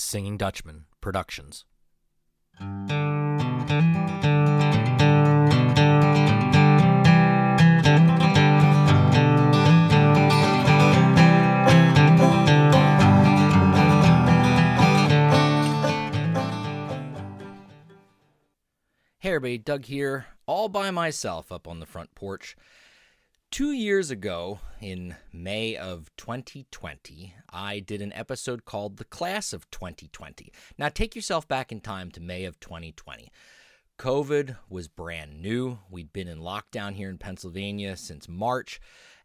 Singing Dutchman Productions. Hey everybody, Doug here, all by myself up on the front porch. 2 years ago, in May of 2020, I did an episode called The Class of 2020. Now take yourself back in time to May of 2020. COVID was brand new. We'd been in lockdown here in Pennsylvania since March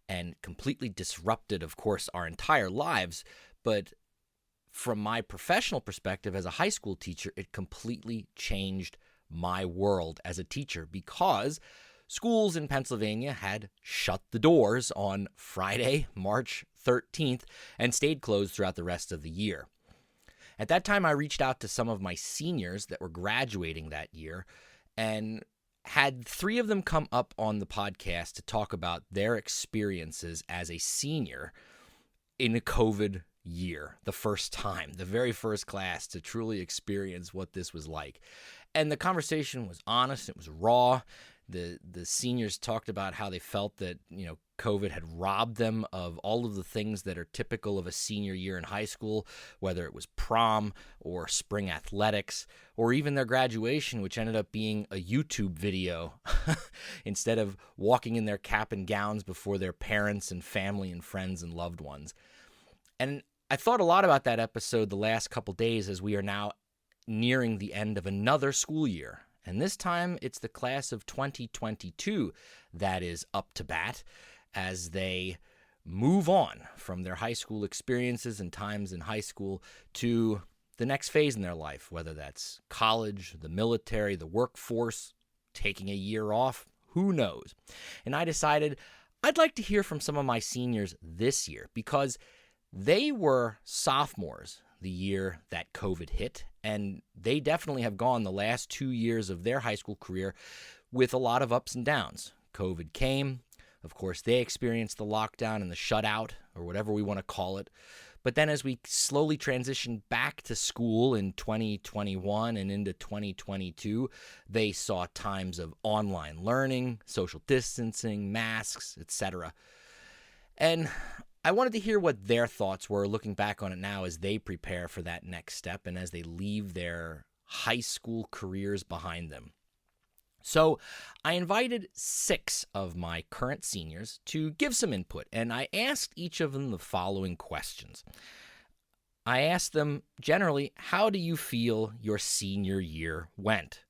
and completely disrupted, of course, our entire lives. But from my professional perspective as a high school teacher, it completely changed my world as a teacher because schools in Pennsylvania had shut the doors on Friday, March 13th, and stayed closed throughout the rest of the year. At that time, I reached out to some of my seniors that were graduating that year and had 3 of them come up on the podcast to talk about their experiences as a senior in a COVID year, the first time, the very first class to truly experience what this was like. And the conversation was honest, it was raw. The seniors talked about how they felt that, COVID had robbed them of all of the things that are typical of a senior year in high school, whether it was prom or spring athletics or even their graduation, which ended up being a YouTube video instead of walking in their cap and gowns before their parents and family and friends and loved ones. And I thought a lot about that episode the last couple days as we are now nearing the end of another school year. And this time it's the class of 2022 that is up to bat as they move on from their high school experiences and times in high school to the next phase in their life, whether that's college, the military, the workforce, taking a year off, who knows? And I decided I'd like to hear from some of my seniors this year because they were sophomores the year that COVID hit, and they definitely have gone the last 2 years of their high school career with a lot of ups and downs. COVID came. Of course, they experienced the lockdown and the shutout, or whatever we want to call it. But then as we slowly transitioned back to school in 2021 and into 2022, they saw times of online learning, social distancing, masks, etc. And I wanted to hear what their thoughts were looking back on it now as they prepare for that next step and as they leave their high school careers behind them. So I invited 6 of my current seniors to give some input, and I asked each of them the following questions. I asked them generally, how do you feel your senior year went?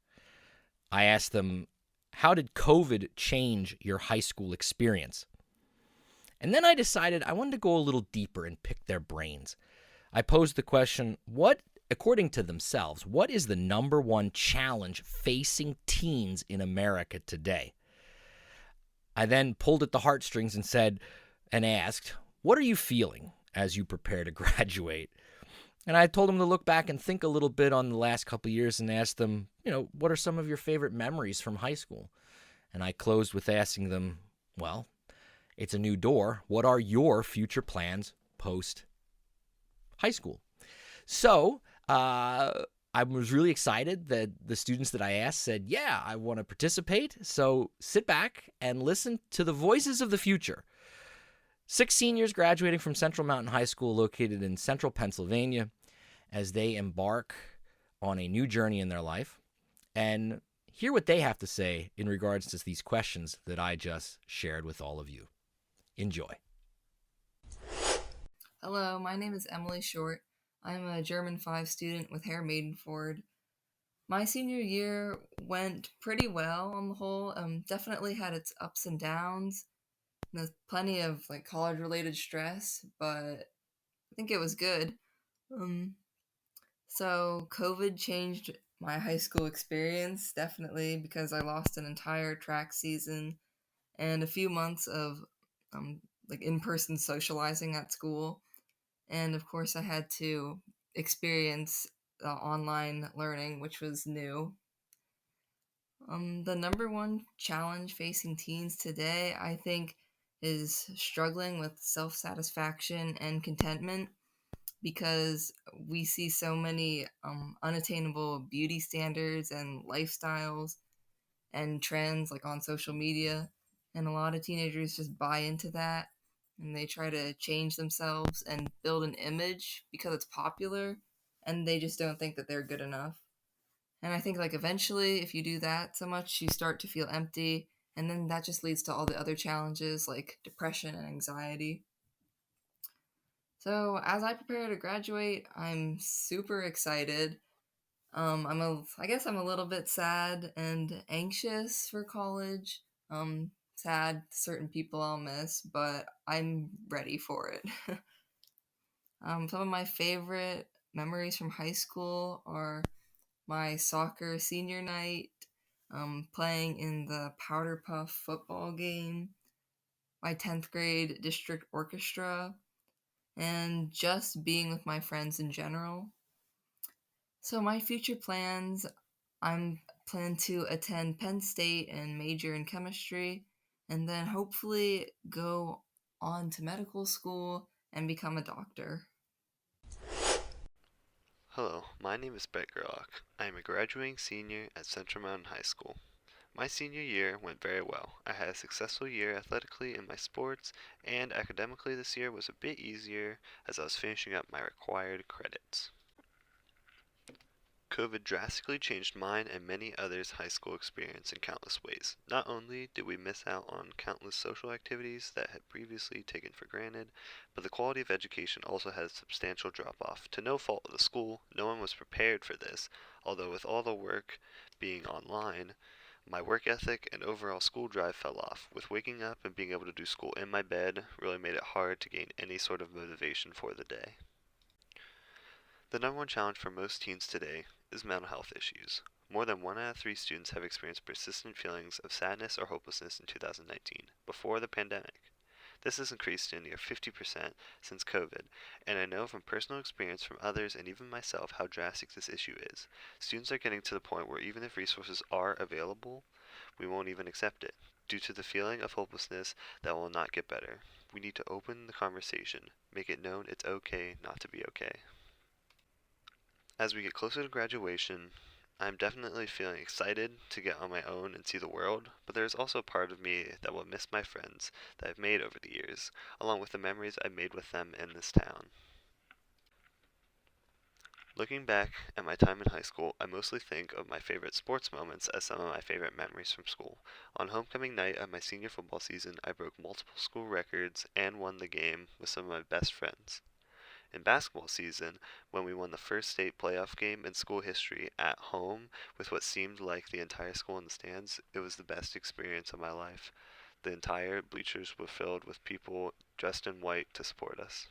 I asked them, how did COVID change your high school experience? And then I decided I wanted to go a little deeper and pick their brains. I posed the question, according to themselves, what is the number one challenge facing teens in America today? I then pulled at the heartstrings and asked, what are you feeling as you prepare to graduate? And I told them to look back and think a little bit on the last couple of years and asked them, what are some of your favorite memories from high school? And I closed with asking them, well, it's a new door. What are your future plans post-high school? So I was really excited that the students that I asked said, yeah, I want to participate. So sit back and listen to the voices of the future. 6 seniors graduating from Central Mountain High School located in central Pennsylvania as they embark on a new journey in their life and hear what they have to say in regards to these questions that I just shared with all of you. Enjoy. Hello, my name is Emily Short. I'm a German 5 student with Herr Maidenford. My senior year went pretty well on the whole. Definitely had its ups and downs. There's plenty of college-related stress, but I think it was good. So COVID changed my high school experience, definitely, because I lost an entire track season and a few months of in-person socializing at school. And of course, I had to experience online learning, which was new. The number one challenge facing teens today, I think, is struggling with self-satisfaction and contentment. because we see so many unattainable beauty standards and lifestyles and trends like on social media, and a lot of teenagers just buy into that and they try to change themselves and build an image because it's popular, and they just don't think that they're good enough. And I think like eventually if you do that so much, you start to feel empty, and then that just leads to all the other challenges like depression and anxiety. So as I prepare to graduate, I'm super excited. I guess I'm a little bit sad and anxious for college. Sad certain people I'll miss, but I'm ready for it. Some of my favorite memories from high school are my soccer senior night, playing in the Powder Puff football game, my 10th grade district orchestra, and just being with my friends in general. So my future plans, I'm plan to attend Penn State and major in chemistry, and then hopefully go on to medical school and become a doctor. Hello, my name is Brett Gerlach. I am a graduating senior at Central Mountain High School. My senior year went very well. I had a successful year athletically in my sports, and academically this year was a bit easier as I was finishing up my required credits. COVID drastically changed mine and many others' high school experience in countless ways. Not only did we miss out on countless social activities that had previously taken for granted, but the quality of education also had a substantial drop off. To no fault of the school, no one was prepared for this, although with all the work being online, my work ethic and overall school drive fell off, with waking up and being able to do school in my bed really made it hard to gain any sort of motivation for the day. The number one challenge for most teens today is mental health issues. More than 1 out of 3 students have experienced persistent feelings of sadness or hopelessness in 2019, before the pandemic. This has increased to near 50% since COVID, and I know from personal experience from others and even myself how drastic this issue is. Students are getting to the point where even if resources are available, we won't even accept it, due to the feeling of hopelessness that will not get better. We need to open the conversation, make it known it's okay not to be okay. As we get closer to graduation, I'm definitely feeling excited to get on my own and see the world, but there's also a part of me that will miss my friends that I've made over the years, along with the memories I've made with them in this town. Looking back at my time in high school, I mostly think of my favorite sports moments as some of my favorite memories from school. On homecoming night of my senior football season, I broke multiple school records and won the game with some of my best friends. In basketball season, when we won the first state playoff game in school history at home with what seemed like the entire school in the stands, it was the best experience of my life. The entire bleachers were filled with people dressed in white to support us.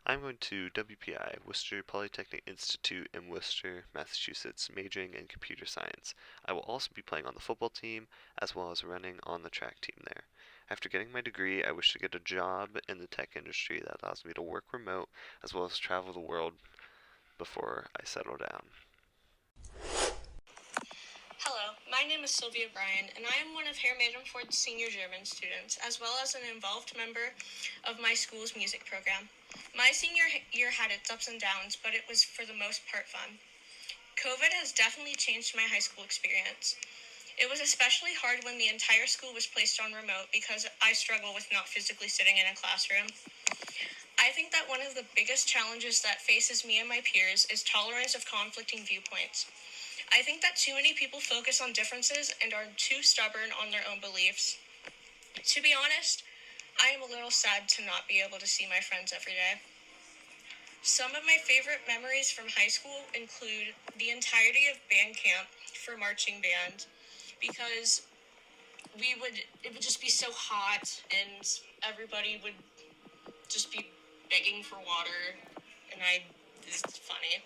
I'm going to WPI, Worcester Polytechnic Institute in Worcester, Massachusetts, majoring in computer science. I will also be playing on the football team as well as running on the track team there. After getting my degree, I wish to get a job in the tech industry that allows me to work remote as well as travel the world before I settle down. Hello, my name is Silvia Bryan, and I am one of Herr Maidenford's senior German students, as well as an involved member of my school's music program. My senior year had its ups and downs, but it was for the most part fun. COVID has definitely changed my high school experience. It was especially hard when the entire school was placed on remote because I struggle with not physically sitting in a classroom. I think that one of the biggest challenges that faces me and my peers is tolerance of conflicting viewpoints. I think that too many people focus on differences and are too stubborn on their own beliefs. To be honest, I am a little sad to not be able to see my friends every day. Some of my favorite memories from high school include the entirety of band camp for marching band, because it would just be so hot and everybody would just be begging for water, and it's funny.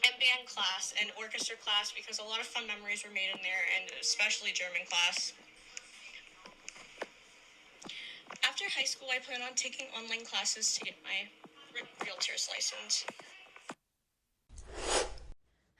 And band class and orchestra class, because a lot of fun memories were made in there, and especially German class. After high school, I plan on taking online classes to get my realtor's license.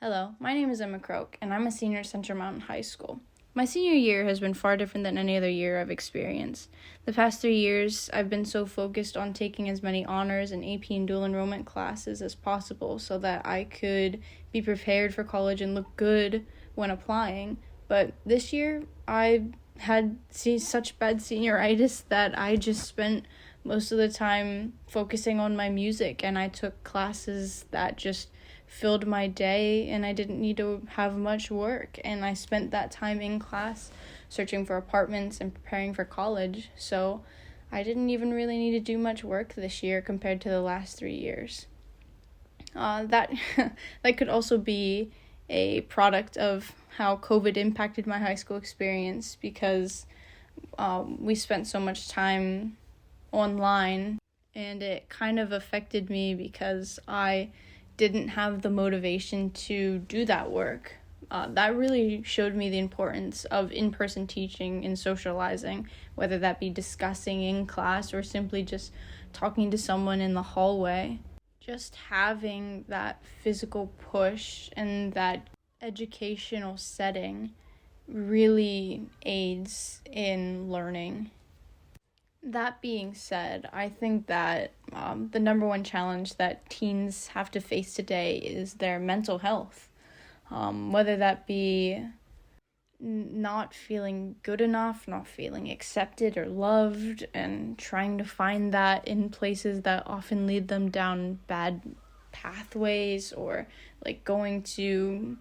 Hello, my name is Emma Croak, and I'm a senior at Central Mountain High School. My senior year has been far different than any other year I've experienced. The past 3 years, I've been so focused on taking as many honors and AP and dual enrollment classes as possible so that I could be prepared for college and look good when applying. But this year, I had such bad senioritis that I just spent most of the time focusing on my music, and I took classes that just filled my day, and I didn't need to have much work, and I spent that time in class searching for apartments and preparing for college, so I didn't even really need to do much work this year compared to the last 3 years. That could also be a product of how COVID impacted my high school experience, because we spent so much time online, and it kind of affected me because I didn't have the motivation to do that work. That really showed me the importance of in-person teaching and socializing, whether that be discussing in class or simply just talking to someone in the hallway. Just having that physical push and that educational setting really aids in learning. That being said, I think that the number one challenge that teens have to face today is their mental health. Whether that be not feeling good enough, not feeling accepted or loved, and trying to find that in places that often lead them down bad pathways, or like going to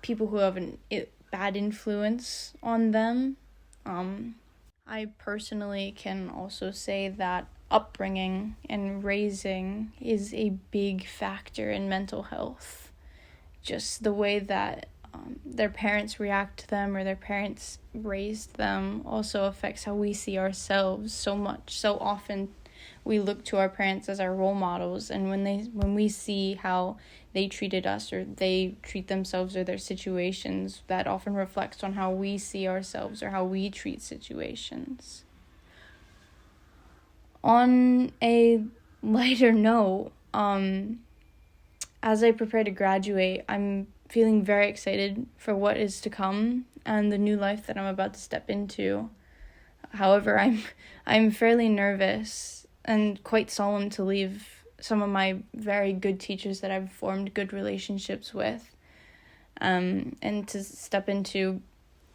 people who have a bad influence on them. I personally can also say that upbringing and raising is a big factor in mental health. Just the way that their parents react to them or their parents raised them also affects how we see ourselves so much. So often we look to our parents as our role models, and when we see how they treated us or they treat themselves or their situations, that often reflects on how we see ourselves or how we treat situations. On a lighter note, as I prepare to graduate, I'm feeling very excited for what is to come and the new life that I'm about to step into. However, I'm fairly nervous and quite solemn to leave some of my very good teachers that I've formed good relationships with, and to step into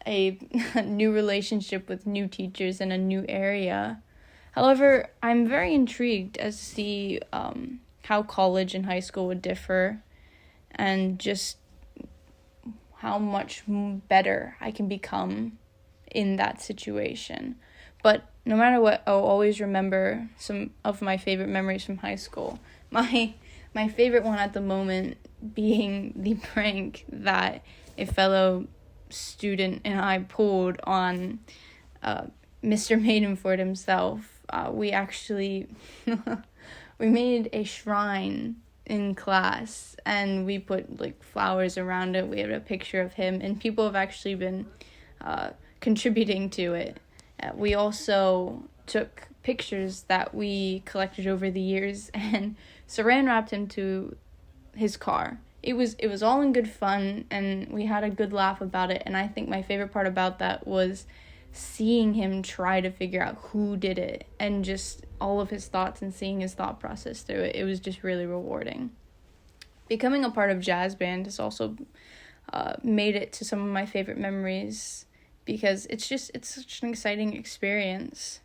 a new relationship with new teachers in a new area. However, I'm very intrigued as to see how college and high school would differ, and just how much better I can become in that situation. But no matter what, I'll always remember some of my favorite memories from high school. My favorite one at the moment being the prank that a fellow student and I pulled on Mr. Maidenford himself. We actually we made a shrine in class, and we put like flowers around it. We had a picture of him, and people have actually been contributing to it. We also took pictures that we collected over the years and saran wrapped him to his car. It was all in good fun, and we had a good laugh about it. And I think my favorite part about that was seeing him try to figure out who did it, and just all of his thoughts and seeing his thought process through it. It was just really rewarding. Becoming a part of jazz band has also made it to some of my favorite memories, because it's such an exciting experience,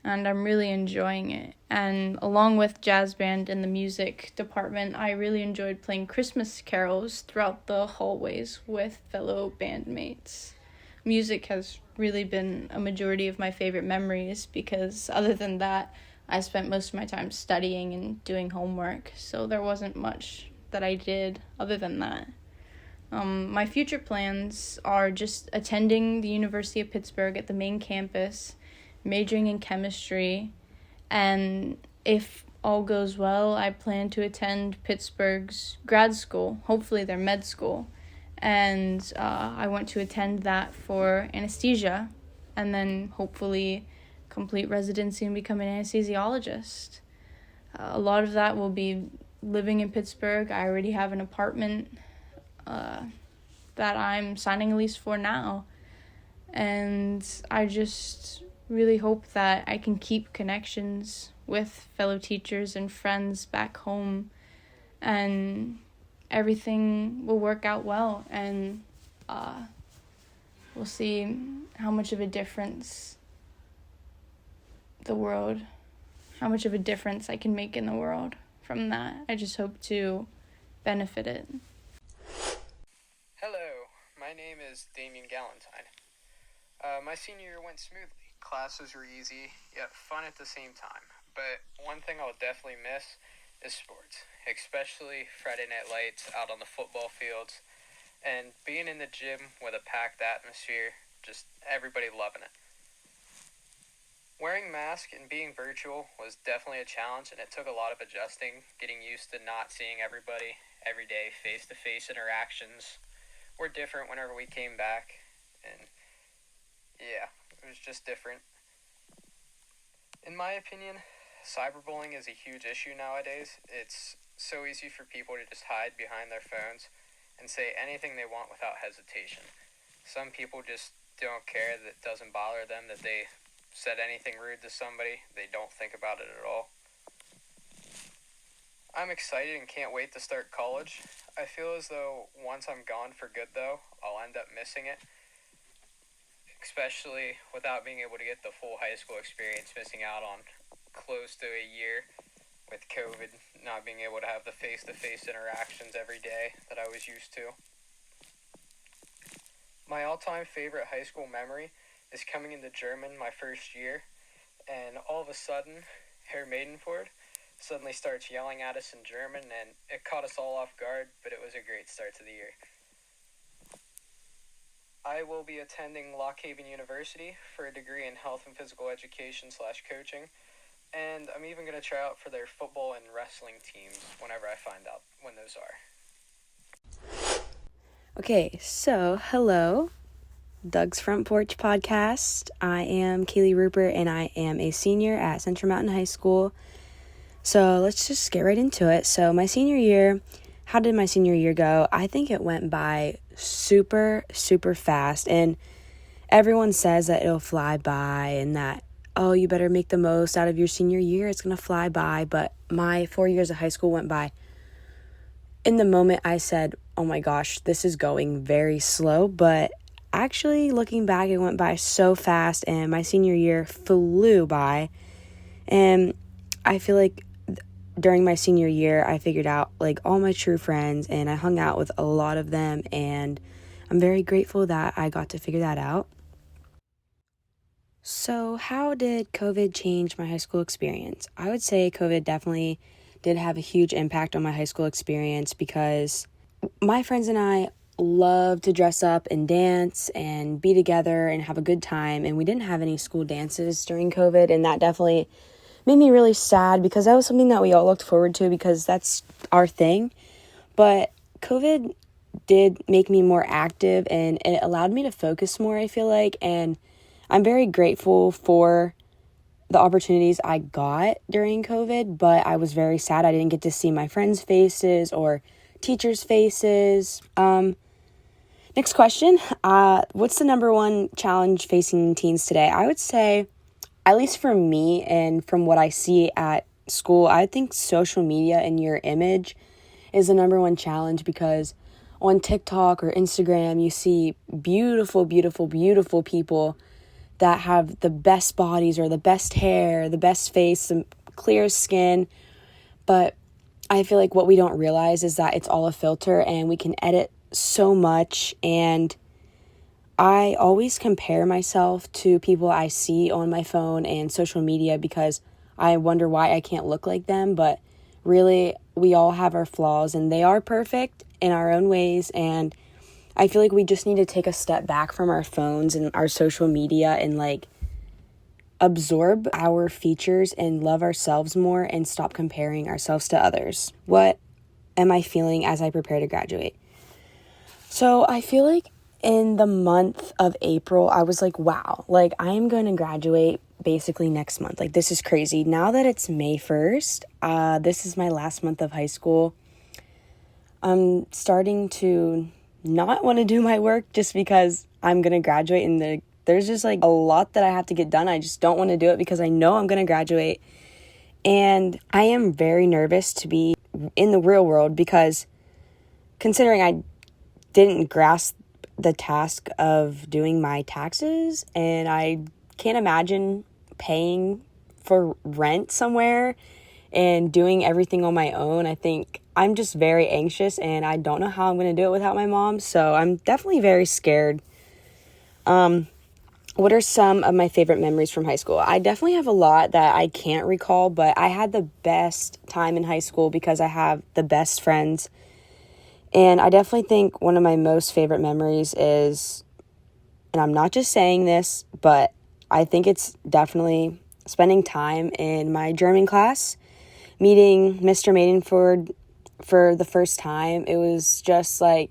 and I'm really enjoying it. And along with jazz band and the music department, I really enjoyed playing Christmas carols throughout the hallways with fellow bandmates. Music has really been a majority of my favorite memories, because other than that, I spent most of my time studying and doing homework, so there wasn't much that I did other than that. My future plans are just attending the University of Pittsburgh at the main campus, majoring in chemistry, and if all goes well, I plan to attend Pittsburgh's grad school, hopefully their med school, and I want to attend that for anesthesia, and then hopefully complete residency and become an anesthesiologist. A lot of that will be living in Pittsburgh. I already have an apartment that I'm signing a lease for now, And I just really hope that I can keep connections with fellow teachers and friends back home, and everything will work out well, and we'll see how much of a difference I can make in the world from that. I just hope to benefit it. Hello, my name is Damian Galentine. My senior year went smoothly. Classes were easy, yet fun at the same time. But one thing I'll definitely miss is sports, especially Friday night lights out on the football fields, and being in the gym with a packed atmosphere, just everybody loving it. Wearing masks and being virtual was definitely a challenge, and it took a lot of adjusting, getting used to not seeing everybody every day. Face-to-face interactions were different whenever we came back, and yeah, it was just different. In my opinion, cyberbullying is a huge issue nowadays. It's so easy for people to just hide behind their phones and say anything they want without hesitation. Some people just don't care, that it doesn't bother them that they said anything rude to somebody. They don't think about it at all. I'm excited and can't wait to start college. I feel as though once I'm gone for good, though, I'll end up missing it, especially without being able to get the full high school experience, missing out on close to a year with COVID, not being able to have the face-to-face interactions every day that I was used to. My all-time favorite high school memory is coming into German my first year, and all of a sudden, Herr Maidenford suddenly starts yelling at us in German, and it caught us all off guard, but it was a great start to the year. I will be attending Lock Haven University for a degree in health and physical education / coaching, and I'm even going to try out for their football and wrestling teams whenever I find out when those are. Okay, so hello, Doug's Front Porch Podcast. I am Kaylee Rupert, and I am a senior at Central Mountain High School. So let's just get right into it. So my senior year, how did my senior year go? I think it went by super, super fast, and everyone says that it'll fly by and that, oh, you better make the most out of your senior year. It's going to fly by, but my 4 years of high school went by. In the moment, I said, oh my gosh, this is going very slow, but actually looking back, it went by so fast, and my senior year flew by, and I feel like during my senior year, I figured out like all my true friends, and I hung out with a lot of them, and I'm very grateful that I got to figure that out. So how did COVID change my high school experience? I would say COVID definitely did have a huge impact on my high school experience, because my friends and I love to dress up and dance and be together and have a good time, and we didn't have any school dances during COVID, and that definitely made me really sad, because that was something that we all looked forward to, because that's our thing. But COVID did make me more active, and it allowed me to focus more, I feel like, and I'm very grateful for the opportunities I got during COVID, but I was very sad I didn't get to see my friends' faces or teachers' faces. Next question. What's the number one challenge facing teens today? I would say, at least for me and from what I see at school, I think social media and your image is the number one challenge, because on TikTok or Instagram, you see beautiful, beautiful, beautiful people that have the best bodies or the best hair, the best face, the clearest skin. But I feel like what we don't realize is that it's all a filter, and we can edit so much, and I always compare myself to people I see on my phone and social media, because I wonder why I can't look like them. But really, we all have our flaws, and they are perfect in our own ways. And I feel like we just need to take a step back from our phones and our social media and like absorb our features and love ourselves more and stop comparing ourselves to others. What am I feeling as I prepare to graduate? So I feel like in the month of April, I was like, wow, like I am going to graduate basically next month. Like, this is crazy. Now that it's May 1st, this is my last month of high school. I'm starting to not want to do my work just because I'm going to graduate in the there's just like a lot that I have to get done. I just don't want to do it because I know I'm going to graduate. And I am very nervous to be in the real world because considering I didn't grasp the task of doing my taxes, and I can't imagine paying for rent somewhere and doing everything on my own. I think I'm just very anxious, and I don't know how I'm going to do it without my mom, so I'm definitely very scared. What are some of my favorite memories from high school? I definitely have a lot that I can't recall, but I had the best time in high school because I have the best friends. And I definitely think one of my most favorite memories is, and I'm not just saying this, but I think it's definitely spending time in my German class, meeting Mr. Maidenford for the first time. It was just like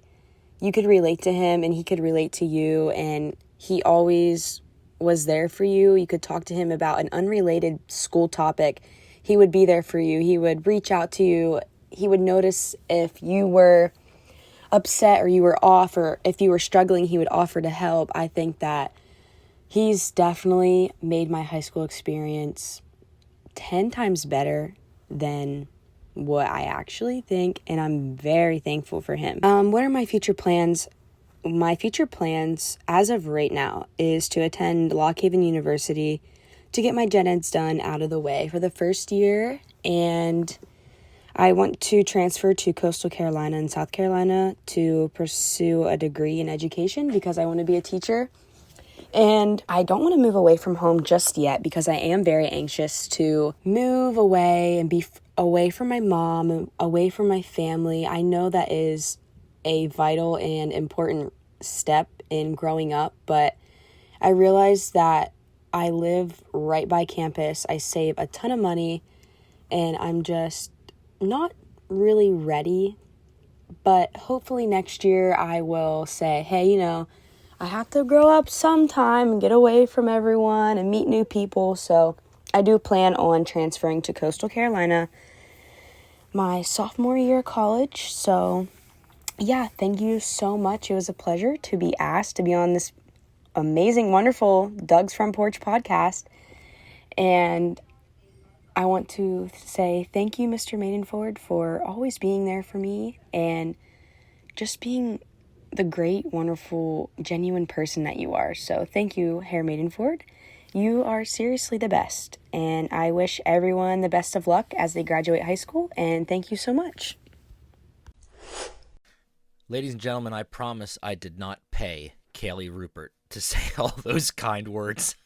you could relate to him and he could relate to you, and he always was there for you. You could talk to him about an unrelated school topic. He would be there for you. He would reach out to you. He would notice if you were upset or you were off, or if you were struggling, he would offer to help. I think that he's definitely made my high school experience 10 times better than what I actually think, and I'm very thankful for him. What are my future plans? My future plans as of right now is to attend Lock Haven University to get my gen eds done out of the way for the first year, and I want to transfer to Coastal Carolina and South Carolina to pursue a degree in education because I want to be a teacher. And I don't want to move away from home just yet because I am very anxious to move away and be away from my mom and away from my family. I know that is a vital and important step in growing up, but I realize that I live right by campus. I save a ton of money, and I'm just not really ready, but hopefully next year I will say, hey, I have to grow up sometime and get away from everyone and meet new people. So I do plan on transferring to Coastal Carolina my sophomore year of college. So yeah, thank you so much. It was a pleasure to be asked to be on this amazing, wonderful Doug's Front Porch podcast. And I want to say thank you, Mr. Maidenford, for always being there for me and just being the great, wonderful, genuine person that you are. So thank you, Herr Maidenford. You are seriously the best, and I wish everyone the best of luck as they graduate high school, and thank you so much. Ladies and gentlemen, I promise I did not pay Kaylee Rupert to say all those kind words.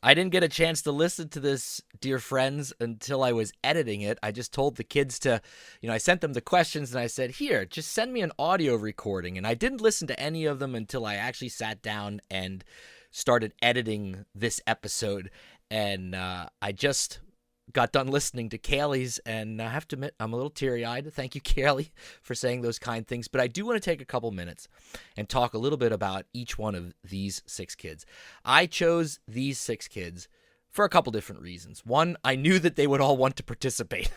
I didn't get a chance to listen to this, dear friends, until I was editing it. I just told the kids to, I sent them the questions and I said, here, just send me an audio recording. And I didn't listen to any of them until I actually sat down and started editing this episode. And I just got done listening to Kaylee's, and I have to admit, I'm a little teary-eyed. Thank you, Kaylee, for saying those kind things. But I do want to take a couple minutes and talk a little bit about each one of these 6 kids. I chose these 6 kids for a couple different reasons. One, I knew that they would all want to participate.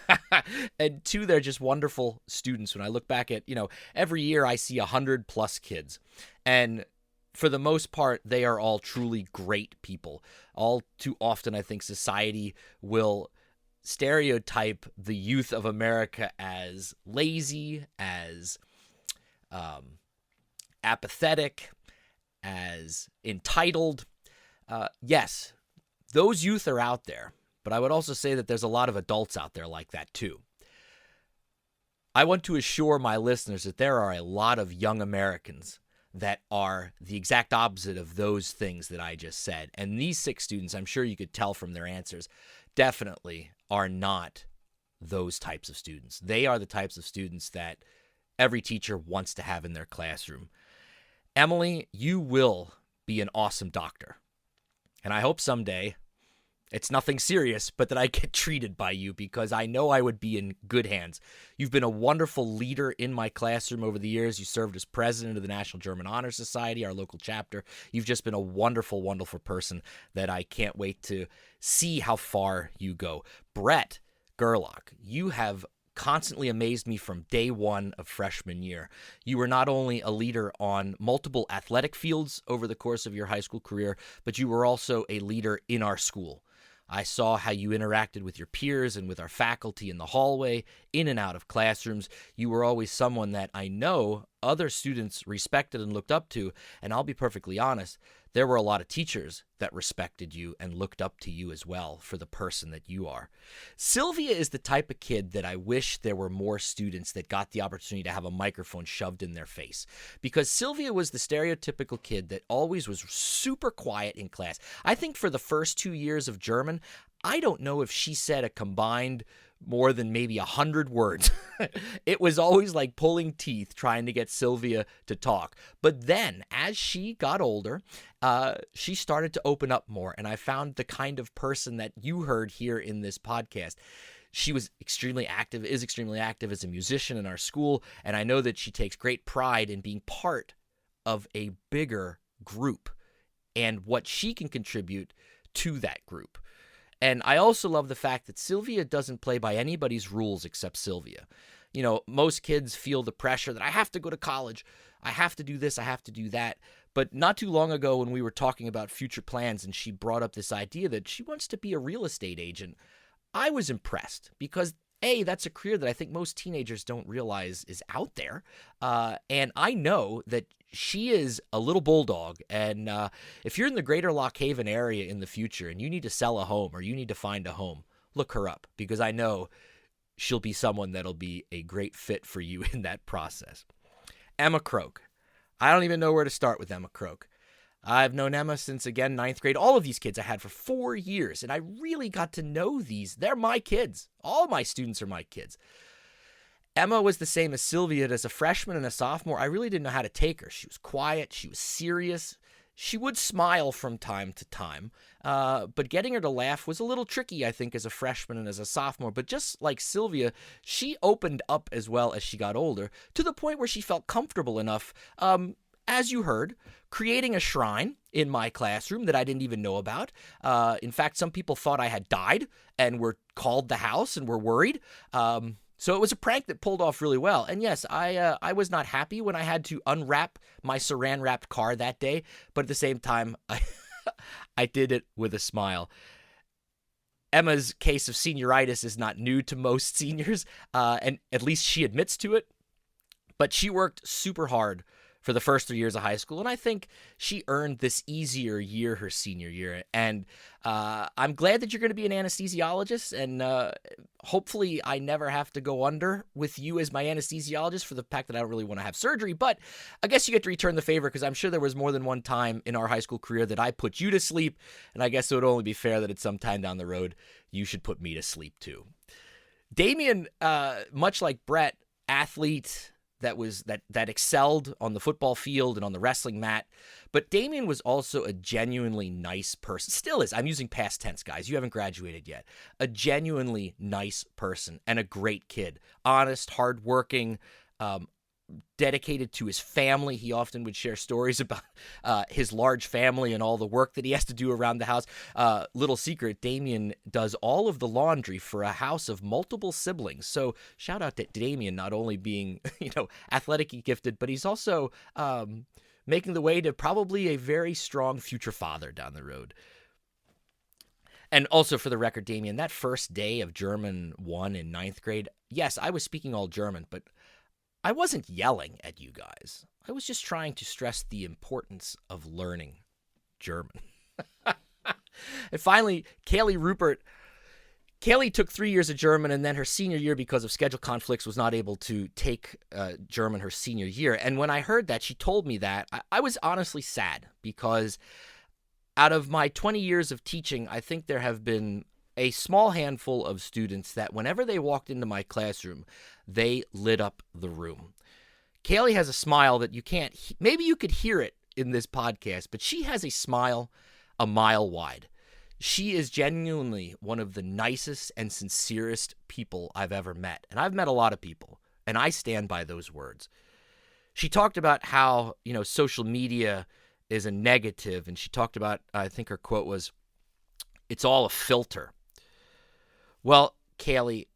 And 2, they're just wonderful students. When I look back at, every year I see 100+ kids. And for the most part, they are all truly great people. All too often, I think society will stereotype the youth of America as lazy, as apathetic, as entitled. Yes, those youth are out there, but I would also say that there's a lot of adults out there like that too. I want to assure my listeners that there are a lot of young Americans that are the exact opposite of those things that I just said. And these 6 students, I'm sure you could tell from their answers, definitely are not those types of students. They are the types of students that every teacher wants to have in their classroom. Emily, you will be an awesome doctor. And I hope someday it's nothing serious, but that I get treated by you, because I know I would be in good hands. You've been a wonderful leader in my classroom over the years. You served as president of the National German Honor Society, our local chapter. You've just been a wonderful, wonderful person that I can't wait to see how far you go. Brett Gerlach, you have constantly amazed me from day one of freshman year. You were not only a leader on multiple athletic fields over the course of your high school career, but you were also a leader in our school. I saw how you interacted with your peers and with our faculty in the hallway, in and out of classrooms. You were always someone that I know other students respected and looked up to, and I'll be perfectly honest, there were a lot of teachers that respected you and looked up to you as well for the person that you are. Silvia is the type of kid that I wish there were more students that got the opportunity to have a microphone shoved in their face, because Silvia was the stereotypical kid that always was super quiet in class. I think for the first 2 years of German, I don't know if she said a combined more than maybe 100 words. It was always like pulling teeth trying to get Silvia to talk. But then as she got older, she started to open up more. And I found the kind of person that you heard here in this podcast. She was extremely active, is extremely active as a musician in our school. And I know that she takes great pride in being part of a bigger group and what she can contribute to that group. And I also love the fact that Silvia doesn't play by anybody's rules except Silvia. You know, most kids feel the pressure that I have to go to college, I have to do this, I have to do that. But not too long ago when we were talking about future plans and she brought up this idea that she wants to be a real estate agent, I was impressed because A, that's a career that I think most teenagers don't realize is out there. And I know that she is a little bulldog. And if you're in the greater Lock Haven area in the future and you need to sell a home or you need to find a home, look her up because I know she'll be someone that'll be a great fit for you in that process. Emma Croak. I don't even know where to start with Emma Croak. I've known Emma since, again, 9th grade. All of these kids I had for 4 years, and I really got to know these. They're my kids. All my students are my kids. Emma was the same as Silvia. As a freshman and a sophomore, I really didn't know how to take her. She was quiet. She was serious. She would smile from time to time, but getting her to laugh was a little tricky, I think, as a freshman and as a sophomore. But just like Silvia, she opened up as well as she got older to the point where she felt comfortable enough, as you heard, creating a shrine in my classroom that I didn't even know about. In fact, some people thought I had died and were called the house and were worried. So it was a prank that pulled off really well. And yes, I was not happy when I had to unwrap my saran-wrapped car that day, but at the same time, I did it with a smile. Emma's case of senioritis is not new to most seniors, and at least she admits to it, but she worked super hard for the first 3 years of high school, and I think she earned this easier year her senior year. And I'm glad that you're going to be an anesthesiologist, and hopefully I never have to go under with you as my anesthesiologist for the fact that I don't really want to have surgery, but I guess you get to return the favor because I'm sure there was more than one time in our high school career that I put you to sleep, and I guess it would only be fair that at some time down the road you should put me to sleep too. Damian, much like Brett, athlete, that excelled on the football field and on the wrestling mat. But Damian was also a genuinely nice person. Still is. I'm using past tense, guys. You haven't graduated yet. A genuinely nice person and a great kid. Honest, hardworking, dedicated to his family. He often would share stories about his large family and all the work that he has to do around the house. Little secret, Damian does all of the laundry for a house of multiple siblings. So shout out to Damian, not only being, athletically gifted, but he's also making the way to probably a very strong future father down the road. And also for the record, Damian, that first day of German 1 in 9th grade, yes, I was speaking all German, but I wasn't yelling at you guys. I was just trying to stress the importance of learning German. And finally, Kaylee Rupert. Kaylee took 3 years of German, and then her senior year, because of schedule conflicts, was not able to take German her senior year. And when I heard that, she told me that, I was honestly sad, because out of my 20 years of teaching, I think there have been a small handful of students that whenever they walked into my classroom, they lit up the room. Kaylee has a smile that you can't, maybe you could hear it in this podcast, but she has a smile a mile wide. She is genuinely one of the nicest and sincerest people I've ever met. And I've met a lot of people, and I stand by those words. She talked about how, social media is a negative, and she talked about, I think her quote was, "It's all a filter." Well, Kaylee,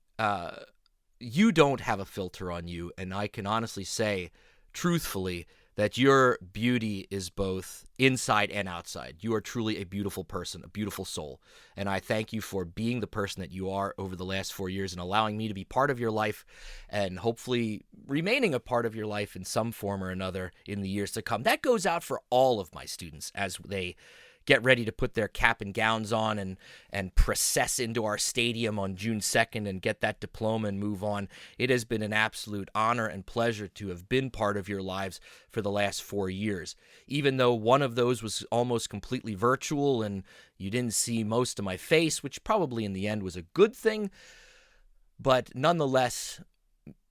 you don't have a filter on you, and I can honestly say, truthfully, that your beauty is both inside and outside. You are truly a beautiful person, a beautiful soul, and I thank you for being the person that you are over the last 4 years and allowing me to be part of your life and hopefully remaining a part of your life in some form or another in the years to come. That goes out for all of my students as they get ready to put their cap and gowns on and process into our stadium on June 2nd and get that diploma and move on. It has been an absolute honor and pleasure to have been part of your lives for the last 4 years. Even though one of those was almost completely virtual and you didn't see most of my face, which probably in the end was a good thing, but nonetheless,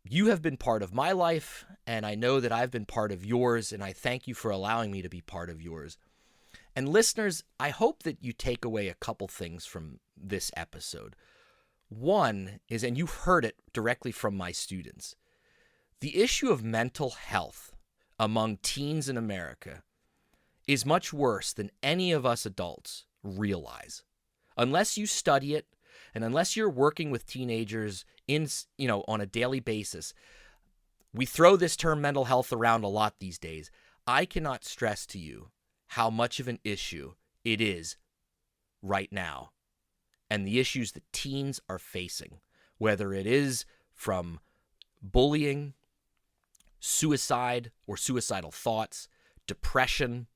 you have been part of my life, and I know that I've been part of yours, and I thank you for allowing me to be part of yours. And listeners, I hope that you take away a couple things from this episode. One is, and you've heard it directly from my students, the issue of mental health among teens in America is much worse than any of us adults realize. Unless you study it, and unless you're working with teenagers on a daily basis, we throw this term mental health around a lot these days. I cannot stress to you how much of an issue it is right now, and the issues that teens are facing, whether it is from bullying, suicide or suicidal thoughts, depression.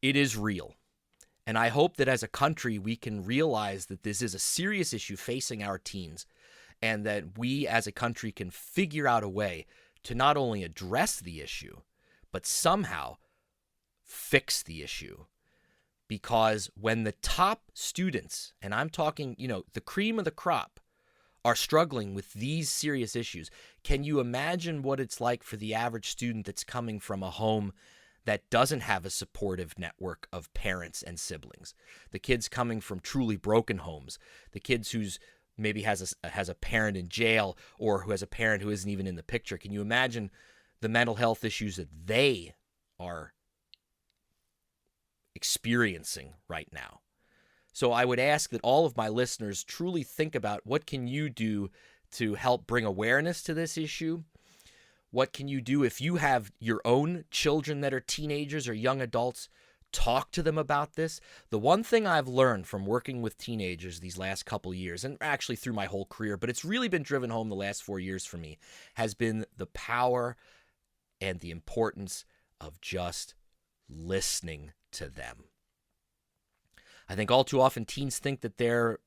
It is real. And I hope that as a country we can realize that this is a serious issue facing our teens, and that we as a country can figure out a way to not only address the issue, but somehow fix the issue. Because when the top students, and I'm talking, the cream of the crop, are struggling with these serious issues, can you imagine what it's like for the average student that's coming from a home that doesn't have a supportive network of parents and siblings? The kids coming from truly broken homes, the kids who's maybe has a parent in jail or who has a parent who isn't even in the picture. Can you imagine the mental health issues that they are experiencing right now? So I would ask that all of my listeners truly think about what can you do to help bring awareness to this issue. What can you do if you have your own children that are teenagers or young adults? Talk to them about this. The one thing I've learned from working with teenagers these last couple years, and actually through my whole career, but it's really been driven home the last 4 years for me, has been the power and the importance of just listening to them. I think all too often teens think that their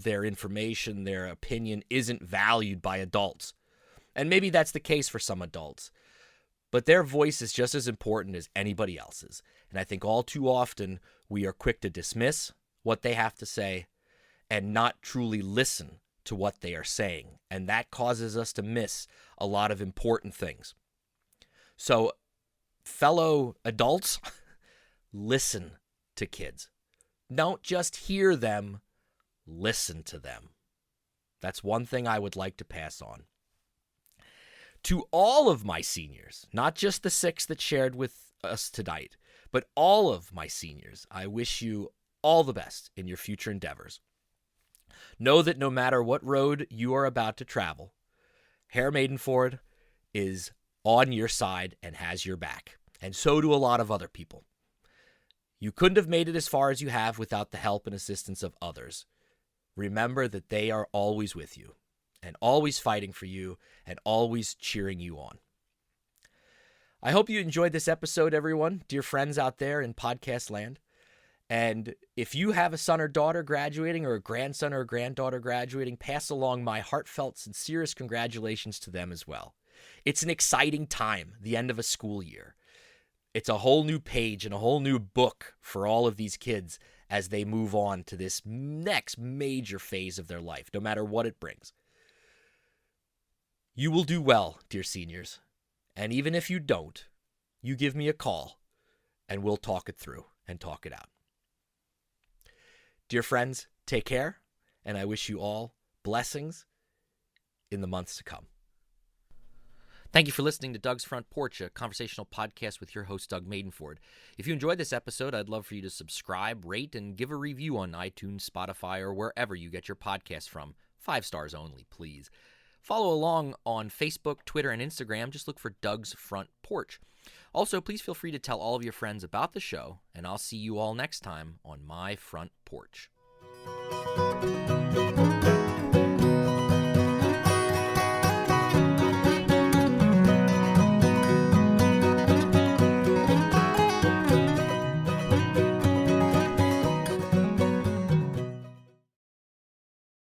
information, their opinion isn't valued by adults. And maybe that's the case for some adults. But their voice is just as important as anybody else's. And I think all too often we are quick to dismiss what they have to say and not truly listen to what they are saying. And that causes us to miss a lot of important things. So, fellow adults, listen to kids. Don't just hear them, listen to them. That's one thing I would like to pass on. To all of my seniors, not just the 6 that shared with us tonight, but all of my seniors, I wish you all the best in your future endeavors. Know that no matter what road you are about to travel, Hair Maidenford is on your side and has your back. And so do a lot of other people. You couldn't have made it as far as you have without the help and assistance of others. Remember that they are always with you and always fighting for you and always cheering you on. I hope you enjoyed this episode, everyone, dear friends out there in podcast land. And if you have a son or daughter graduating or a grandson or a granddaughter graduating, pass along my heartfelt, sincerest congratulations to them as well. It's an exciting time, the end of a school year. It's a whole new page and a whole new book for all of these kids as they move on to this next major phase of their life, no matter what it brings. You will do well, dear seniors. And even if you don't, you give me a call and we'll talk it through and talk it out. Dear friends, take care, and I wish you all blessings in the months to come. Thank you for listening to Doug's Front Porch, a conversational podcast with your host, Doug Maidenford. If you enjoyed this episode, I'd love for you to subscribe, rate, and give a review on iTunes, Spotify, or wherever you get your podcasts from. 5 stars only, please. Follow along on Facebook, Twitter, and Instagram. Just look for Doug's Front Porch. Also, please feel free to tell all of your friends about the show, and I'll see you all next time on My Front Porch.